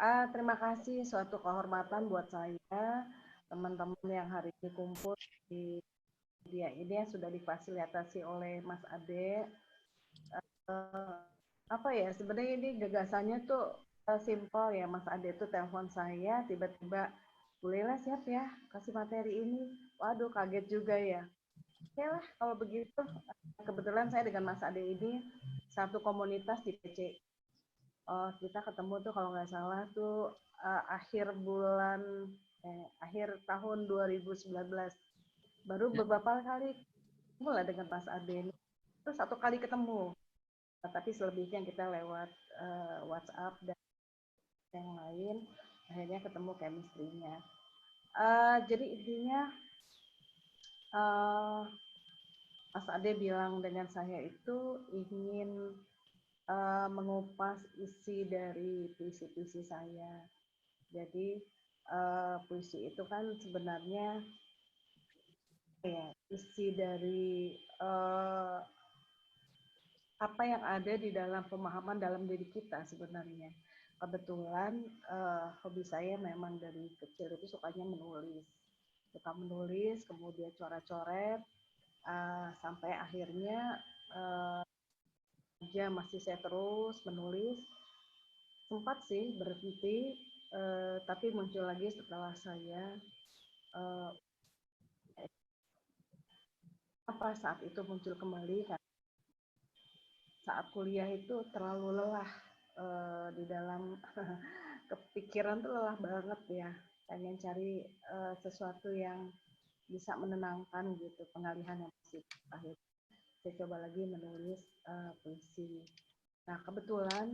Terima kasih, suatu kehormatan buat saya, teman-teman yang hari ini kumpul di media ini yang sudah difasilitasi oleh Mas Ade. Eh, Apa ya, sebenarnya ini gagasannya tuh simpel ya, Mas Ade tuh telepon saya, tiba-tiba, bolehlah siap ya, kasih materi ini. Waduh, kaget juga ya. Oke lah, kalau begitu, kebetulan saya dengan Mas Ade ini satu komunitas di PC. Kita ketemu tuh kalau nggak salah tuh akhir tahun 2019. Baru Ya. beberapa kali mulai dengan Mas Ade. Terus satu kali ketemu, tapi selebihnya kita lewat WhatsApp dan yang lain. Akhirnya ketemu chemistry-nya. Jadi intinya uh, Mas Ade bilang dengan saya itu ingin mengupas isi dari puisi-puisi saya. Jadi puisi itu kan sebenarnya ya isi dari apa yang ada di dalam pemahaman dalam diri kita sebenarnya. Kebetulan hobi saya memang dari kecil itu sukanya menulis, suka menulis, kemudian coret-coret, sampai akhirnya aja masih saya terus menulis. Sempat sih berhenti, tapi muncul lagi setelah saya uh, saat itu muncul kembali kan saat kuliah itu terlalu lelah di dalam kepikiran tuh lelah banget ya, pengen cari sesuatu yang bisa menenangkan gitu, pengalihan yang positif. Akhirnya saya coba lagi menulis puisi. Nah kebetulan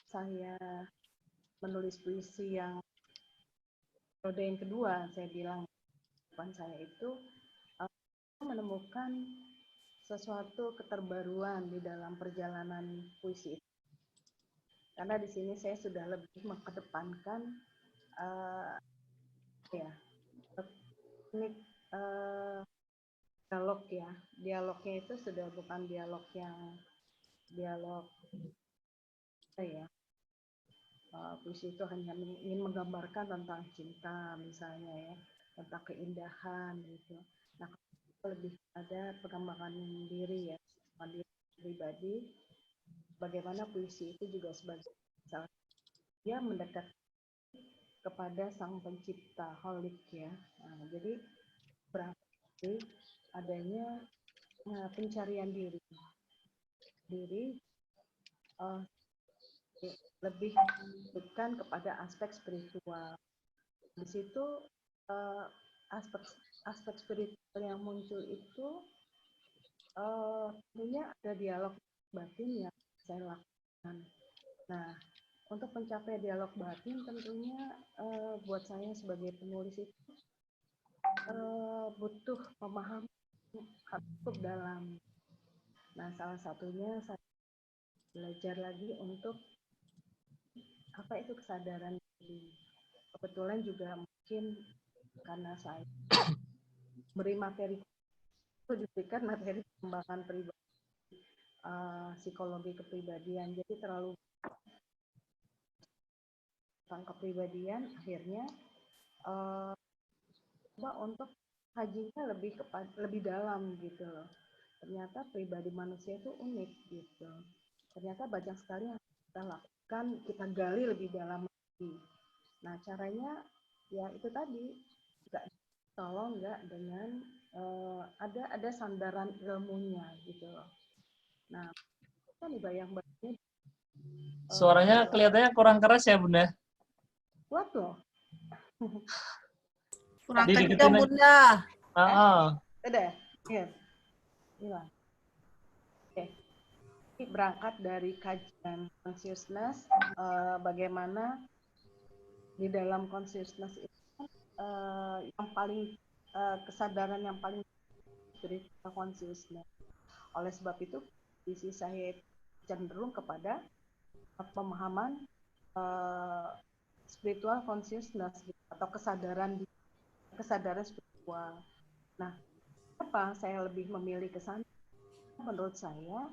saya menulis puisi yang periode yang kedua, saya bilang depan saya itu menemukan sesuatu keterbaruan di dalam perjalanan puisi itu. Karena di sini saya sudah lebih mengedepankan ya teknik dialog ya. Dialognya itu sudah bukan dialog yang dialog ya. Puisi itu hanya ingin menggambarkan tentang cinta misalnya ya, tentang keindahan gitu. Nah, lebih ada pengembangan diri ya, diri pribadi. Bagaimana puisi itu juga sebagai salah dia mendekat kepada sang pencipta holik ya. Nah, jadi berarti adanya pencarian diri uh, lebih bukan kepada aspek spiritual. Di situ uh, aspek aspek spiritual yang muncul itu tentunya ada dialog batin yang saya lakukan. Nah, untuk mencapai dialog batin tentunya buat saya sebagai penulis itu butuh pemahaman cukup dalam. Nah, salah satunya saya belajar lagi untuk apa itu kesadaran diri. Kebetulan juga mungkin karena saya beri materi itu diberikan materi pengembangan pribadi, psikologi kepribadian, jadi terlalu tentang kepribadian, akhirnya coba untuk kajinya lebih dalam gitu loh. Ternyata pribadi manusia itu unik gitu. Ternyata banyak sekali yang kita lakukan, kita gali lebih dalam lagi. Nah caranya ya itu tadi, nggak tolong nggak dengan ada sandaran ilmunya gitu loh. Nah kan bayang-bayangnya Suaranya kelihatannya kurang keras ya, Bunda. kuat loh. Kurang Dideketin kencang, aja. Bunda. Udah, ya, hilang. Oke. Ini berangkat dari kajian consciousness, bagaimana di dalam consciousness itu yang paling kesadaran yang paling spiritual consciousness. Oleh sebab itu, visi saya cenderung kepada pemahaman spiritual consciousness atau kesadaran spiritual. Nah, apa saya lebih memilih ke sana? Menurut saya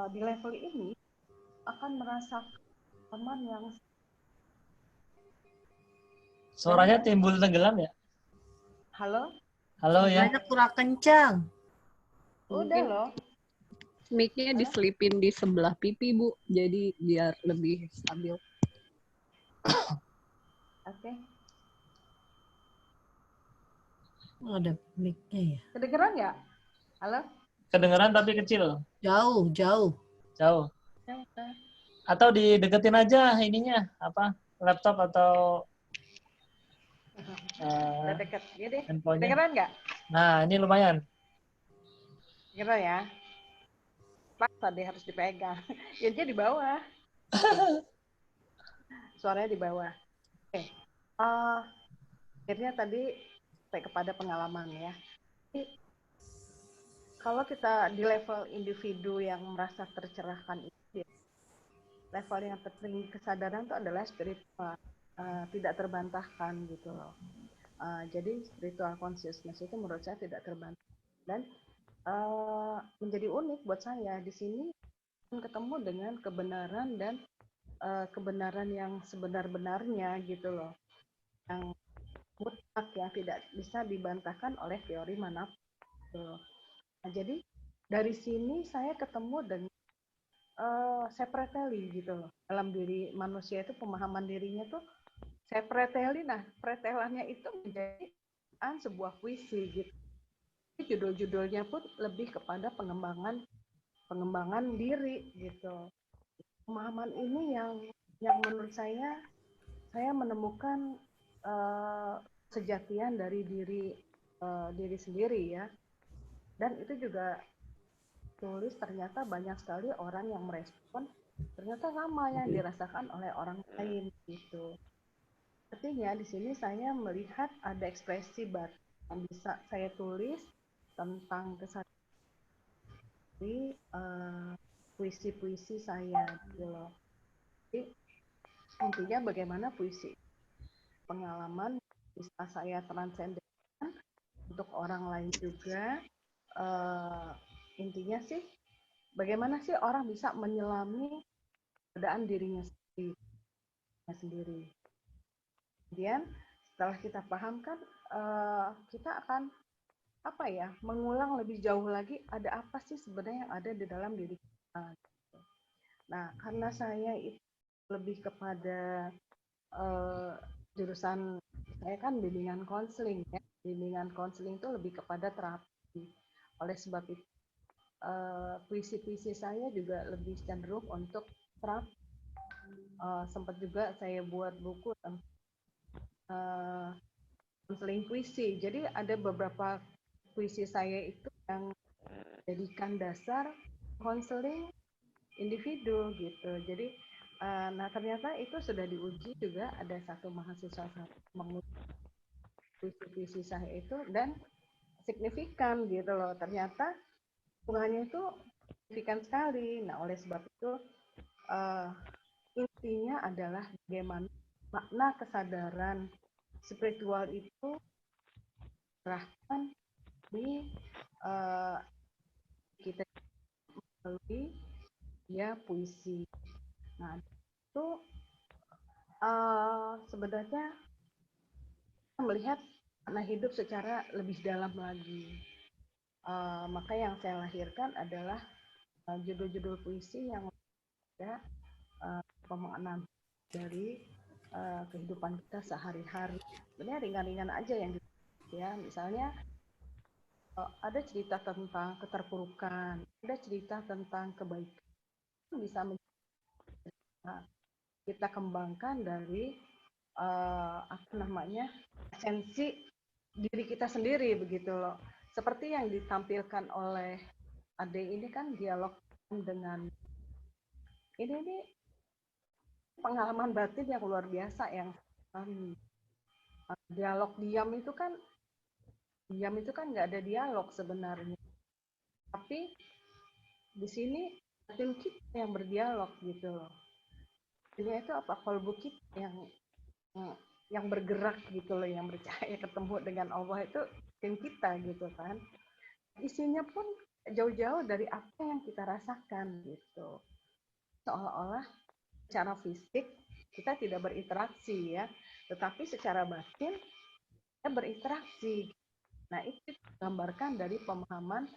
di level ini akan merasakan teman yang Suaranya timbul tenggelam ya? halo, Halo ya. Suaranya kurang kencang. udah Mungkin loh. mic-nya diselipin di sebelah pipi, Bu. Jadi biar lebih stabil. Oke. Ada mic-nya ya. Kedengeran nggak? Halo? Kedengeran tapi kecil, Jauh. jauh. Ya, udah. Atau dideketin aja ininya, apa? Laptop atau Udah deket. Gini, handphonenya. kedengeran nggak? Nah, ini lumayan. Kedengeran ya? Paksa deh harus dipegang. Ya dia di bawah. Suaranya di bawah. Oke. Akhirnya tadi sampai kepada pengalaman ya. Jadi, kalau kita di level individu yang merasa tercerahkan itu, level yang tertinggi kesadaran itu adalah spiritual, tidak terbantahkan gitu loh. Jadi spiritual consciousness itu menurut saya tidak terbantahkan dan menjadi unik buat saya di sini ketemu dengan kebenaran dan kebenaran yang sebenar-benarnya gitu loh, yang mutlak yang tidak bisa dibantahkan oleh teori manapun. Gitu. Nah, jadi dari sini saya ketemu dengan separately gitu loh. Dalam diri manusia itu pemahaman dirinya tuh separately. Nah, pretelannya itu menjadi sebuah puisi gitu. Judul-judulnya pun lebih kepada pengembangan diri gitu. Pemahaman ini yang menurut saya menemukan sejatian dari diri sendiri ya. Dan itu juga tulis ternyata banyak sekali orang yang merespon ternyata sama yang dirasakan oleh orang lain gitu. Artinya di sini saya melihat ada ekspresi batin yang bisa saya tulis tentang kesadaran puisi-puisi saya gitu loh. Jadi intinya bagaimana puisi pengalaman bisa saya transendkan untuk orang lain juga. Intinya sih bagaimana sih orang bisa menyelami keadaan dirinya sendiri. Kemudian setelah kita pahamkan, kita akan mengulang lebih jauh lagi ada apa sih sebenarnya yang ada di dalam diri kita. Nah, karena saya itu lebih kepada jurusan saya kan bimbingan konseling ya. Bimbingan konseling itu lebih kepada terapi. Oleh sebab itu puisi-puisi saya juga lebih cenderung untuk terapi. Sempat juga saya buat buku tentang konseling puisi. Jadi ada beberapa puisi saya itu yang jadikan dasar konseling individu gitu. Jadi nah ternyata itu sudah diuji juga, ada satu mahasiswa menguji puisi-puisi saya itu dan signifikan gitu loh. Ternyata hubungannya itu signifikan sekali. Nah, oleh sebab itu intinya adalah bagaimana makna kesadaran spiritual itu terahkan di kita melalui ya puisi. Nah, itu sebenarnya melihat makna hidup secara lebih dalam lagi. Maka yang saya lahirkan adalah judul-judul puisi yang ada pemaknaan dari kehidupan kita sehari-hari. Sebenarnya ringan-ringan aja yang ya, misalnya ada cerita tentang keterpurukan, ada cerita tentang kebaikan, bisa kita kembangkan dari esensi diri kita sendiri begitu loh. Seperti yang ditampilkan oleh Ade ini kan dialog dengan ini pengalaman batin yang luar biasa yang dialog diam itu kan nggak ada dialog sebenarnya, tapi di sini batin kita yang berdialog gitu loh. Ini itu apa kolbu kita yang bergerak gitu loh, yang percaya ketemu dengan Allah itu tim kita gitu kan. Isinya pun jauh-jauh dari apa yang kita rasakan gitu. Seolah-olah secara fisik kita tidak berinteraksi ya, tetapi secara batin kita berinteraksi. Nah, itu digambarkan dari pemahaman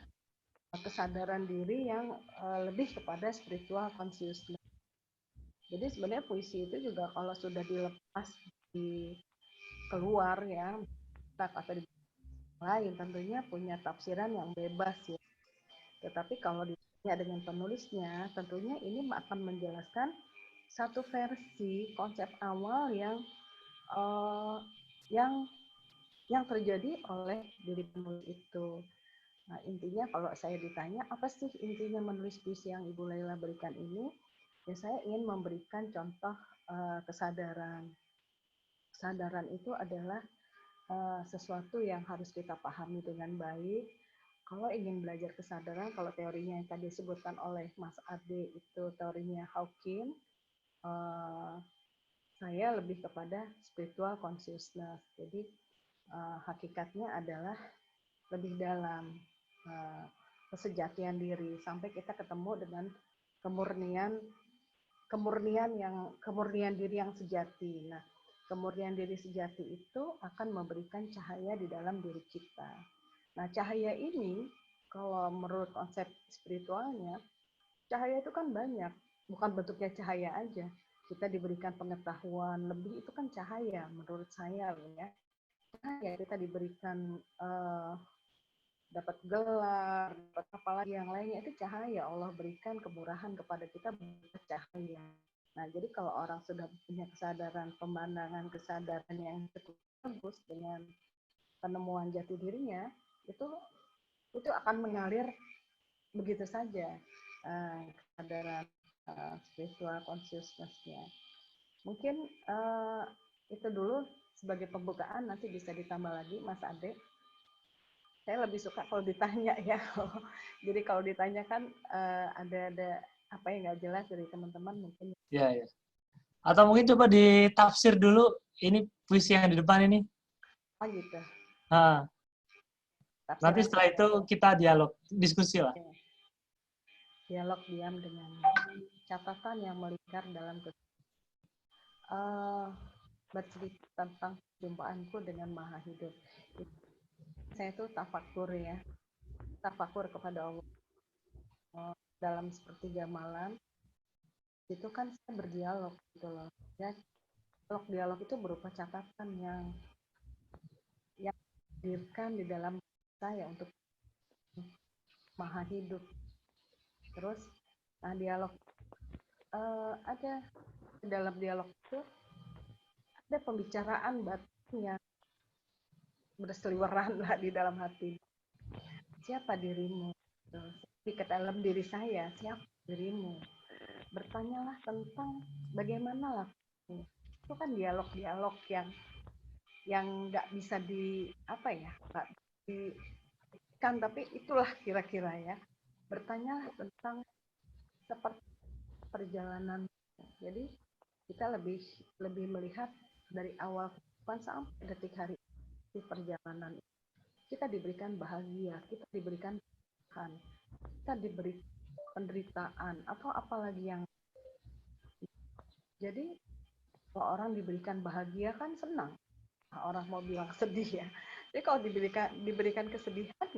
kesadaran diri yang lebih kepada spiritual consciousness. Jadi sebenarnya puisi itu juga kalau sudah dilepas di keluar ya, atau di lain tentunya punya tafsiran yang bebas ya. Tetapi kalau ditanya dengan penulisnya, tentunya ini akan menjelaskan satu versi konsep awal yang terjadi oleh diri penulis itu. Nah, intinya kalau saya ditanya, apa sih intinya menulis puisi yang Ibu Laila berikan ini? Ya, saya ingin memberikan contoh kesadaran. Kesadaran itu adalah sesuatu yang harus kita pahami dengan baik. Kalau ingin belajar kesadaran, kalau teorinya yang tadi disebutkan oleh Mas Ade itu teorinya Hawking, saya lebih kepada spiritual consciousness. Jadi hakikatnya adalah lebih dalam kesejatian diri sampai kita ketemu dengan kemurnian diri yang sejati. Nah, kemurnian diri sejati itu akan memberikan cahaya di dalam diri kita. Nah, cahaya ini kalau menurut konsep spiritualnya, cahaya itu kan banyak, bukan bentuknya cahaya aja. Kita diberikan pengetahuan lebih, itu kan cahaya menurut saya ya. Cahaya kita diberikan dapat gelar, dapat apalagi yang lainnya, itu cahaya. Allah berikan kemurahan kepada kita berupa cahaya. Nah, jadi kalau orang sudah punya kesadaran, pemandangan kesadaran yang cukup bagus dengan penemuan jati dirinya, itu akan mengalir begitu saja kesadaran spiritual consciousness-nya. Mungkin itu dulu sebagai pembukaan, nanti bisa ditambah lagi Mas Ade. Saya lebih suka kalau ditanya ya. Jadi kalau ditanya kan ada apa yang nggak jelas dari teman-teman mungkin. Ya, ya. Atau mungkin coba ditafsir dulu ini puisi yang di depan ini. Oh gitu. Nah, nanti setelah itu kita dialog, diskusi lah. Dialog diam dengan catatan yang melingkar dalam bercerita tentang jumpaanku dengan Maha Hidup. Saya itu tafakur ya, tafakur kepada Allah dalam sepertiga malam. Itu kan saya berdialog gitu loh. Ya, dialog itu berupa catatan yang dihadirkan di dalam saya untuk Maha Hidup. Terus, nah dialog ada di dalam dialog itu ada pembicaraan batin yang berseliweran lah di dalam hati. Siapa dirimu? Di ke dalam diri saya, siapa dirimu? Bertanyalah tentang bagaimana lakumu. Itu kan dialog-dialog yang nggak bisa nggak kan, tapi itulah kira-kira ya. Bertanyalah tentang seperti perjalanan. Jadi kita lebih melihat dari awal kehidupan sampai detik hari ini perjalanan. Kita diberikan bahagia, kita diberikan Tuhan, kita diberi penderitaan atau apalagi yang. Jadi kalau orang diberikan bahagia kan senang. Orang mau bilang sedih ya. Jadi kalau diberikan kesedihan,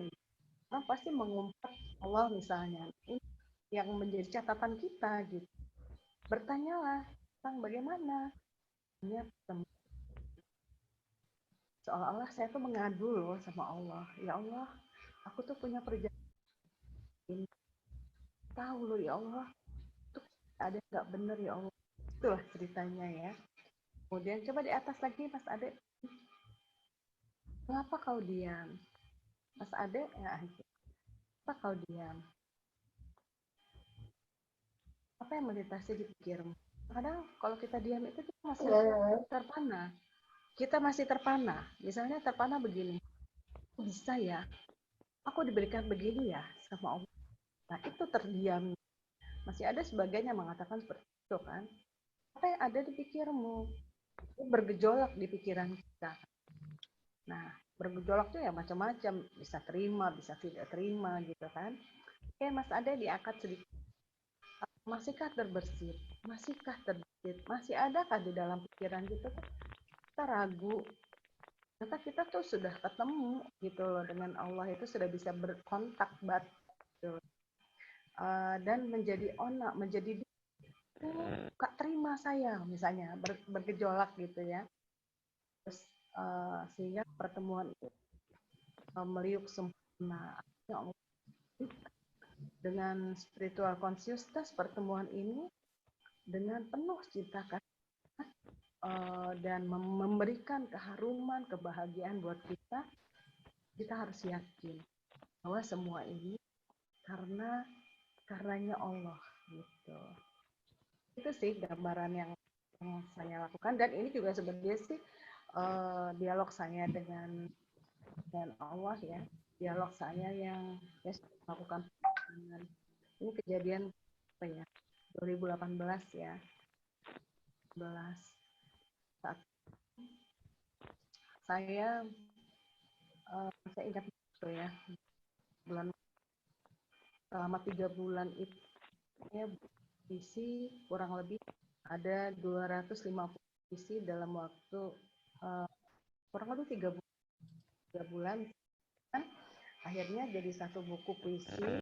orang pasti mengumpat Allah misalnya. Ini yang menjadi catatan kita gitu. Bertanyalah tentang bagaimana. Seolah-olah saya tuh mengadu loh sama Allah. Ya Allah, aku tuh punya perjalanan ini. Tahu loh ya Allah, tuh ada nggak bener ya Allah. Itulah ceritanya ya. Kemudian coba di atas lagi Mas Ade. Mengapa kau diam? Mas Ade, ya, apa kau diam? Apa yang melintasi di pikirmu? Kadang kalau kita diam itu kita masih terpana. Kita masih terpana. Misalnya terpana begini. Bisa ya? Aku diberikan begini ya sama Allah. Nah, itu terdiam. Masih ada sebagian yang mengatakan seperti itu kan. Apa yang ada di pikirmu? Itu bergejolak di pikiran kita. Nah, bergejolak tuh ya macam-macam. Bisa terima, bisa tidak terima gitu kan. Oke, Mas Ade diangkat sedikit. masihkah terbersit, masihkah terbersit, masih adakah di dalam pikiran kita tuh kita ragu, ternyata kita tuh sudah ketemu gitu loh dengan Allah, itu sudah bisa berkontak gitu. Dan menjadi onak, menjadi Kak terima saya misalnya bergejolak gitu ya, terus sehingga pertemuan itu meliuk sempurna. Dengan spiritual consciousness pertemuan ini dengan penuh cinta kasih dan memberikan keharuman, kebahagiaan buat kita, kita harus yakin bahwa semua ini karenanya Allah gitu. Itu sih gambaran yang saya lakukan, dan ini juga sebenarnya sih dialog saya dengan Allah ya, dialog saya yang melakukan dengan ini kejadian apa ya 2018 ya, 11 saat saya ingat itu ya, selama 3 bulan itu saya isi kurang lebih ada 250 isi dalam waktu kurang lebih 3 bulan, kan akhirnya jadi satu buku puisi